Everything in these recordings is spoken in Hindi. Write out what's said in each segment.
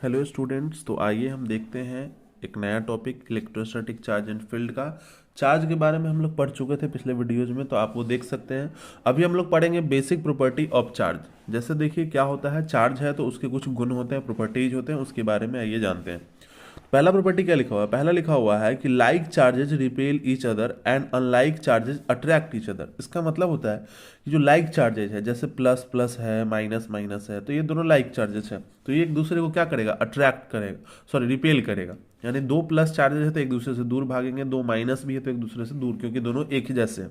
हेलो स्टूडेंट्स, तो आइए हम देखते हैं एक नया topic electrostatic charge and field का। चार्ज के बारे में हम लोग पढ़ चुके थे पिछले वीडियोज में, तो आप वो देख सकते हैं। अभी हम लोग पढ़ेंगे बेसिक प्रॉपर्टी ऑफ चार्ज। जैसे देखिए क्या होता है, चार्ज है तो उसके कुछ गुण होते हैं, प्रॉपर्टीज होते हैं, उसके बारे में आइए जानते हैं। पहला प्रॉपर्टी क्या लिखा हुआ है? पहला लिखा हुआ है कि like charges repel each other and unlike charges attract each other. इसका मतलब होता है कि जो लाइक चार्जेज है, जैसे प्लस प्लस है, माइनस माइनस है, तो ये दोनों लाइक चार्जेज है, तो ये एक दूसरे को क्या करेगा? अट्रैक्ट करेगा, सॉरी रिपेल करेगा। यानी दो प्लस चार्जेज है तो एक दूसरे से दूर भागेंगे, दो माइनस भी है तो एक दूसरे से दूर, क्योंकि दोनों एक ही जैसे हैं।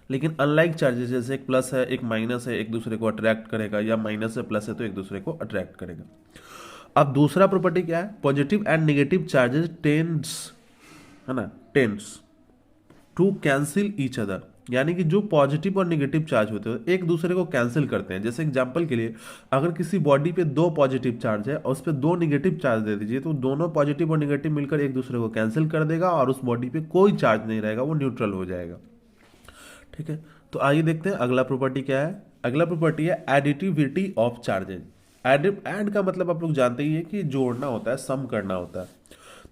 लेकिन अनलाइक चार्जेस, जैसे एक प्लस है एक माइनस है, एक दूसरे को अट्रैक्ट करेगा, या माइनस है प्लस है तो एक दूसरे को अट्रैक्ट करेगा। अब दूसरा प्रॉपर्टी क्या है? Positive and negative charges tends, है ना, tends to cancel each other. यानी कि जो पॉजिटिव और नेगेटिव चार्ज होते हैं एक दूसरे को कैंसिल करते हैं। जैसे एग्जांपल के लिए, अगर किसी बॉडी पे दो पॉजिटिव चार्ज है और उस पर दो नेगेटिव चार्ज दे दीजिए, तो दोनों पॉजिटिव और नेगेटिव मिलकर एक दूसरे को कैंसिल कर देगा और उस बॉडी पे कोई चार्ज नहीं रहेगा, वो न्यूट्रल हो जाएगा। ठीक है, तो आइए देखते हैं अगला प्रॉपर्टी क्या है। अगला प्रॉपर्टी है एडिटिविटी ऑफ चार्जेज। एड का मतलब आप लोग जानते ही है कि जोड़ना होता है, सम करना होता है।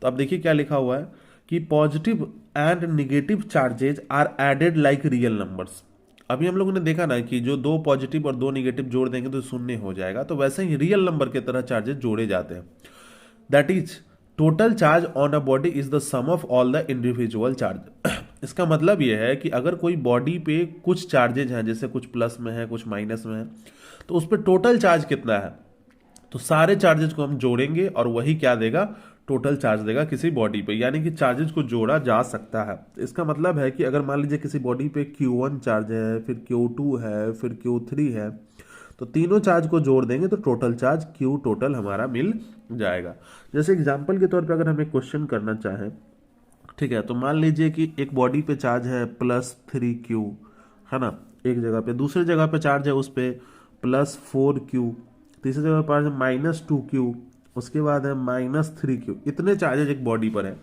तो अब देखिए क्या लिखा हुआ है कि positive and negative charges are added like real numbers. अभी हम लोगों ने देखा ना कि जो दो पॉजिटिव और दो निगेटिव जोड़ देंगे तो शून्य हो जाएगा, तो वैसे ही रियल नंबर के तरह चार्जेस जोड़े जाते हैं। That is total charge on a body is the sum of all the individual charge. इसका मतलब यह है कि अगर कोई बॉडी पे कुछ चार्जेज हैं, जैसे कुछ प्लस में है कुछ माइनस में है, तो उस पर टोटल चार्ज कितना है, तो सारे चार्जेज को हम जोड़ेंगे और वही क्या देगा? टोटल चार्ज देगा किसी बॉडी पे। यानी कि चार्जेज को जोड़ा जा सकता है। इसका मतलब है कि अगर मान लीजिए किसी बॉडी पे Q1 चार्ज है, फिर Q2 है, फिर Q3 है, तो तीनों चार्ज को जोड़ देंगे तो टोटल चार्ज Q टोटल हमारा मिल जाएगा। जैसे एग्जांपल के तौर पे अगर हम एक क्वेश्चन करना चाहें, ठीक है, तो मान लीजिए कि एक बॉडी पे चार्ज है +3Q, है ना, एक जगह पे। दूसरी जगह पे चार्ज है उस पे +4Q, तीसरी जगह पर -2Q, उसके बाद है -3Q। इतने चार्जेज एक बॉडी पर है,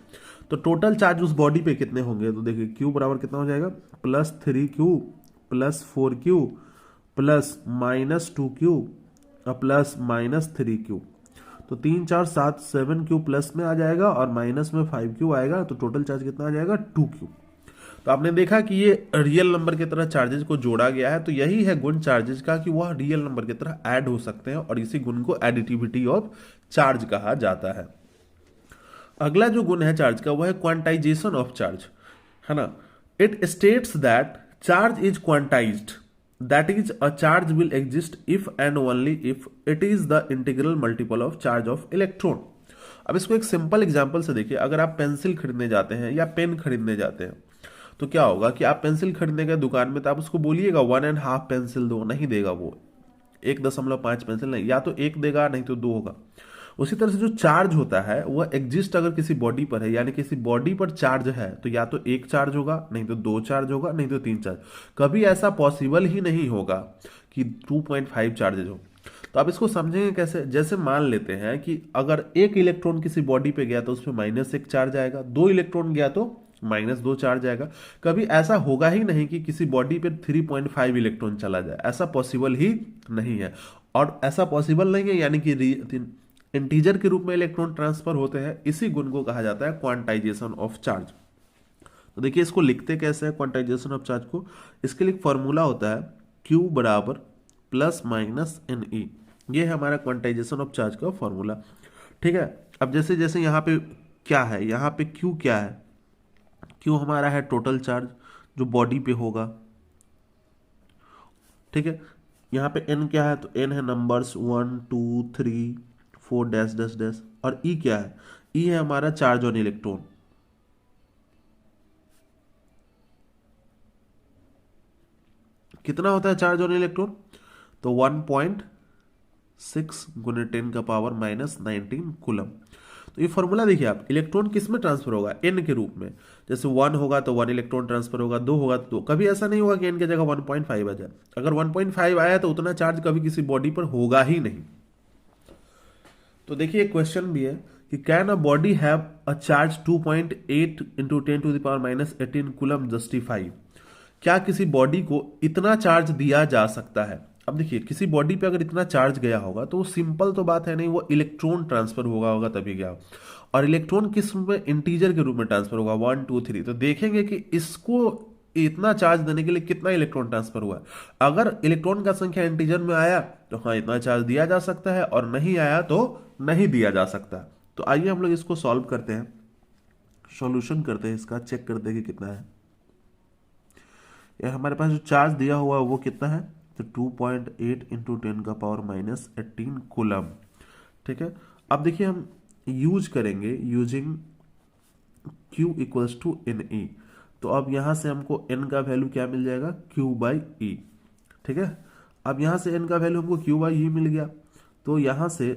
तो टोटल चार्ज उस बॉडी पे कितने होंगे? तो देखिए Q बराबर कितना हो जाएगा? +3Q +4Q +-2Q और +-3Q। तो 3 4 7 7Q प्लस में आ जाएगा और माइनस में 5Q आएगा, तो टोटल चार्ज कितना आ जाएगा? 2Q। तो आपने देखा कि ये रियल नंबर की तरह चार्जेज को जोड़ा गया है। तो यही है गुण चार्जेज का, कि वह रियल नंबर की तरह ऐड हो सकते हैं, और इसी गुण को एडिटिविटी ऑफ चार्ज कहा जाता है। अगला जो गुण है चार्ज का, वह है क्वांटाइजेशन ऑफ चार्ज, है ना। It states that charge is quantized, that is a charge will exist if and only if it is the integral multiple of charge of electron. अब इसको एक सिंपल एग्जांपल से देखिए। अगर आप पेंसिल खरीदने जाते हैं या पेन खरीदने जाते हैं, तो क्या होगा कि आप पेंसिल खरीदने गए दुकान में, तो आप उसको बोलिएगा 1.5 पेंसिल दो, नहीं देगा वो। 1.5 पेंसिल नहीं, या तो एक देगा नहीं तो दो होगा। उसी तरह से जो चार्ज होता है वह एग्जिस्ट अगर किसी बॉडी पर है, यानी किसी बॉडी पर चार्ज है, तो या तो एक चार्ज होगा, नहीं तो दो चार्ज होगा, नहीं तो तीन चार्ज। कभी ऐसा पॉसिबल ही नहीं होगा कि 2.5 चार्जेज हो। तो आप इसको समझेंगे कैसे? जैसे मान लेते हैं कि अगर एक इलेक्ट्रॉन किसी बॉडी पे गया तो उसमें -1 चार्ज आएगा, दो इलेक्ट्रॉन गया तो -2 चार्ज आएगा। कभी ऐसा होगा ही नहीं कि किसी बॉडी पे 3.5 इलेक्ट्रॉन चला जाए, ऐसा पॉसिबल ही नहीं है। और ऐसा पॉसिबल नहीं है यानी कि इंटीजर के रूप में इलेक्ट्रॉन ट्रांसफर होते हैं। इसी गुण को कहा जाता है क्वांटाइजेशन ऑफ चार्ज। तो देखिए इसको लिखते कैसे हैं क्वांटाइजेशन ऑफ चार्ज को? इसके लिए फॉर्मूला होता है Q बराबर ±NE। ये है हमारा क्वांटाइजेशन ऑफ चार्ज का फॉर्मूला। ठीक है, अब जैसे जैसे यहाँ पे क्या है, यहाँ पे Q क्या है? Q हमारा है टोटल चार्ज जो बॉडी पे होगा। ठीक है, यहाँ पे N क्या है? तो N है नंबर्स 1 2 3 4 डैश डैश डैश। और E क्या है? E है हमारा चार्ज ऑन इलेक्ट्रॉन। कितना होता है चार्ज ऑन इलेक्ट्रॉन? तो 1.6 गुने 10⁻⁻19 कूलम। तो ये फॉर्मूला देखिए आप, इलेक्ट्रॉन किस में ट्रांसफर होगा? एन के रूप में। जैसे 1 होगा तो 1 इलेक्ट्रॉन ट्रांसफर होगा, 2 होगा तो 2। कभी ऐसा नहीं होगा कि एन की जगह 1.5 आ जाए। अगर 1.5 आया तो उतना चार्ज कभी किसी बॉडी पर होगा ही नहीं। तो देखिए एक क्वेश्चन भी है कि can a body have a charge 2.8 into 10⁻⁻18 coulomb justify. क्या किसी बॉडी को इतना चार्ज दिया जा सकता है? अब देखिए किसी बॉडी पे अगर इतना चार्ज गया होगा तो वो सिंपल तो बात है नहीं, वो इलेक्ट्रॉन ट्रांसफर होगा तभी गया। और इलेक्ट्रॉन किस में, इंटीजर के रूप में ट्रांसफर होगा, 1 2 3। तो देखेंगे कि इसको इतना चार्ज देने के लिए कितना इलेक्ट्रॉन ट्रांसफर हुआ है। अगर इलेक्ट्रॉन का संख्या इंटीजर में आया तो हाँ इतना चार्ज दिया जा सकता है, और नहीं आया तो नहीं दिया जा सकता। तो आइए हम लोग इसको सॉल्व करते हैं, सॉल्यूशन करते हैं इसका, चेक करते हैं कि कितना है। यार हमारे पास जो चार्ज दिया हुआ है वो कितना है, तो 2.8 इंटू 10⁻⁻18 कूलम। ठीक है, अब देखिए हम यूज करेंगे using Q equals to n e. तो अब यहां से हमको n का वैल्यू क्या मिल जाएगा, Q बाई ई। ठीक है, अब यहां से n का वैल्यू हमको Q बाई ई मिल गया, तो यहां से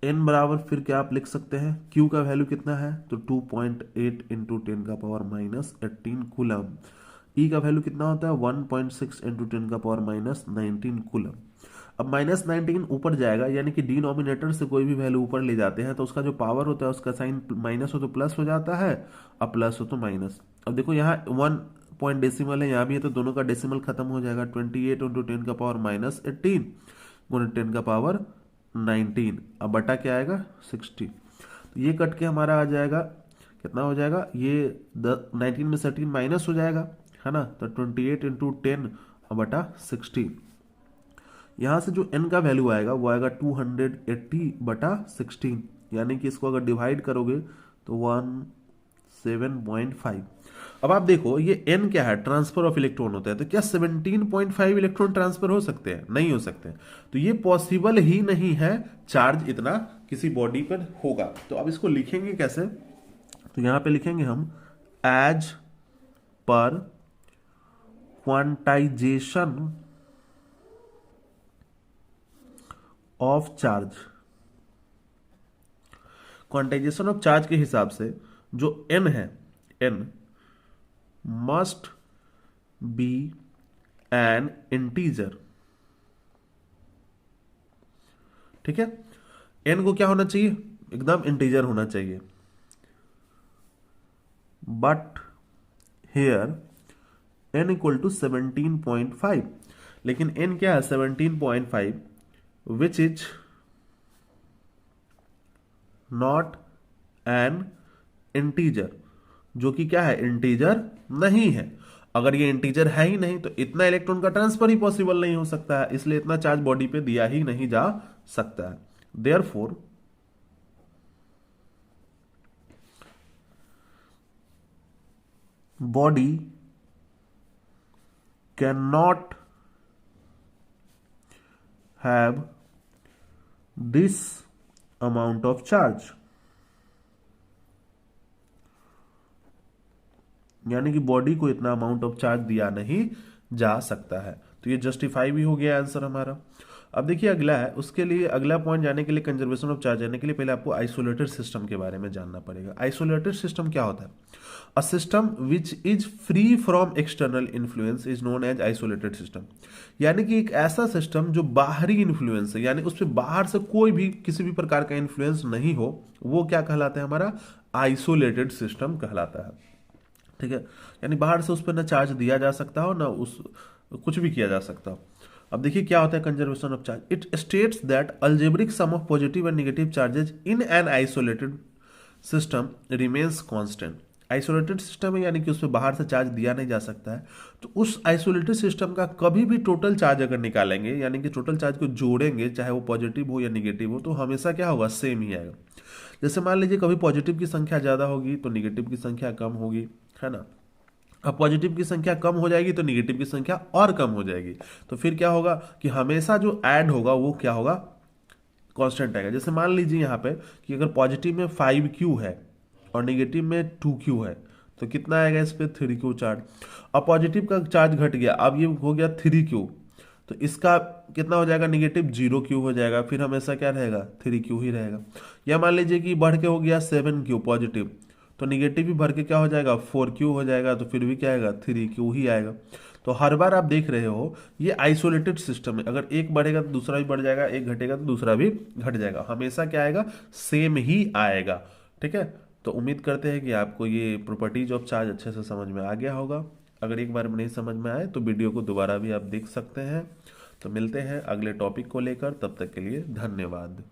n बराबर फिर क्या आप लिख सकते हैं, Q का वैल्यू कितना है, तो 2.8 इंटू 10⁻⁻18 कूलम। ई का वैल्यू कितना होता है, 1.6 इंटू 10⁻⁻19 कूलम। अब -19 ऊपर जाएगा, यानी कि डिनोमिनेटर से कोई भी वैल्यू ऊपर ले जाते हैं तो उसका जो पावर होता है उसका साइन माइनस हो तो प्लस हो जाता है, अब प्लस हो तो माइनस। अब देखो यहाँ 1 पॉइंट डेसिमल है, यहाँ भी है, तो दोनों का डेसिमल खत्म हो जाएगा। 28 इंटू 10⁻18 गुणे 10⁻19, अब बटा क्या आएगा 60। तो ये कट के हमारा आ जाएगा, कितना हो जाएगा, ये 19 में से 18 माइनस हो जाएगा, है ना। तो 28 इंटू 10 बटा 60। यहाँ से जो n का वैल्यू आएगा वो आएगा 280 बटा 16, यानी कि इसको अगर डिवाइड करोगे तो 17.5। अब आप देखो ये n क्या है, ट्रांसफर ऑफ इलेक्ट्रॉन होता है, तो क्या 17.5 इलेक्ट्रॉन ट्रांसफर हो सकते हैं, नहीं हो सकते। तो ये पॉसिबल ही नहीं है चार्ज इतना किसी बॉडी पर होगा। तो अब इसको लिखेंगे कैसे, तो यहां पे लिखेंगे हम as per quantisation of charge. Quantisation of charge के हिसाब से जो n है, n must be an integer. ठीक है, n को क्या होना चाहिए, एकदम इंटीजर होना चाहिए। But here n equal to 17.5, लेकिन n क्या है 17.5, which is not an integer, जो कि क्या है, इंटीजर नहीं है। अगर ये इंटीजर है ही नहीं तो इतना इलेक्ट्रॉन का ट्रांसफर ही पॉसिबल नहीं हो सकता है, इसलिए इतना चार्ज बॉडी पे दिया ही नहीं जा सकता है। Therefore body can not have this amount of charge, यानी कि बॉडी को इतना अमाउंट ऑफ चार्ज दिया नहीं जा सकता है। तो ये जस्टिफाई भी हो गया आंसर हमारा। अब देखिए अगला है, उसके लिए अगला पॉइंट जाने के लिए, कंजर्वेशन ऑफ चार्ज जाने के लिए पहले आपको आइसोलेटेड सिस्टम के बारे में जानना पड़ेगा। आइसोलेटेड सिस्टम क्या होता है, a system which is free from external influence is known as isolated system. यानी कि एक ऐसा सिस्टम जो बाहरी इन्फ्लुएंस है, यानी उस पर बाहर से कोई भी किसी भी प्रकार का इन्फ्लुएंस नहीं हो, वो क्या कहलाता है, हमारा आइसोलेटेड सिस्टम कहलाता है। ठीक है, यानी बाहर से उस पर ना चार्ज दिया जा सकता हो, ना उस कुछ भी किया जा सकता हो। अब देखिए क्या होता है conservation of charge, it states that algebraic sum of positive and negative charges in an isolated system remains constant. Isolated system है, यानी कि उस पर बाहर से चार्ज दिया नहीं जा सकता है, तो उस आइसोलेटेड सिस्टम का कभी भी टोटल चार्ज अगर निकालेंगे, यानी कि टोटल चार्ज को जोड़ेंगे, चाहे वो पॉजिटिव हो या निगेटिव हो, तो हमेशा क्या होगा, सेम ही आएगा। जैसे मान लीजिए कभी पॉजिटिव की संख्या ज़्यादा होगी तो निगेटिव की संख्या कम होगी, है ना। अब पॉजिटिव की संख्या कम हो जाएगी तो निगेटिव की संख्या और कम हो जाएगी, तो फिर क्या होगा कि हमेशा जो ऐड होगा वो क्या होगा, कांस्टेंट आएगा। जैसे मान लीजिए यहाँ पे कि अगर पॉजिटिव में 5Q है और निगेटिव में 2Q है, तो कितना आएगा इस पे 3Q चार्ज। अब पॉजिटिव का चार्ज घट गया, अब ये हो गया 3Q, तो इसका कितना हो जाएगा, निगेटिव 0Q हो जाएगा, फिर हमेशा क्या रहेगा, 3Q ही रहेगा। या मान लीजिए कि बढ़ के हो गया 7Q पॉजिटिव, तो निगेटिव भी भर के क्या हो जाएगा, 4Q हो जाएगा, तो फिर भी क्या आएगा, 3Q ही आएगा। तो हर बार आप देख रहे हो ये आइसोलेटेड सिस्टम है, अगर एक बढ़ेगा तो दूसरा भी बढ़ जाएगा, एक घटेगा तो दूसरा भी घट जाएगा, हमेशा क्या आएगा, सेम ही आएगा। ठीक है, तो उम्मीद करते हैं कि आपको ये प्रॉपर्टीज ऑफ चार्ज अच्छे से समझ में आ गया होगा। अगर एक बार में नहीं समझ में आए तो वीडियो को दोबारा भी आप देख सकते हैं। तो मिलते हैं अगले टॉपिक को लेकर, तब तक के लिए धन्यवाद।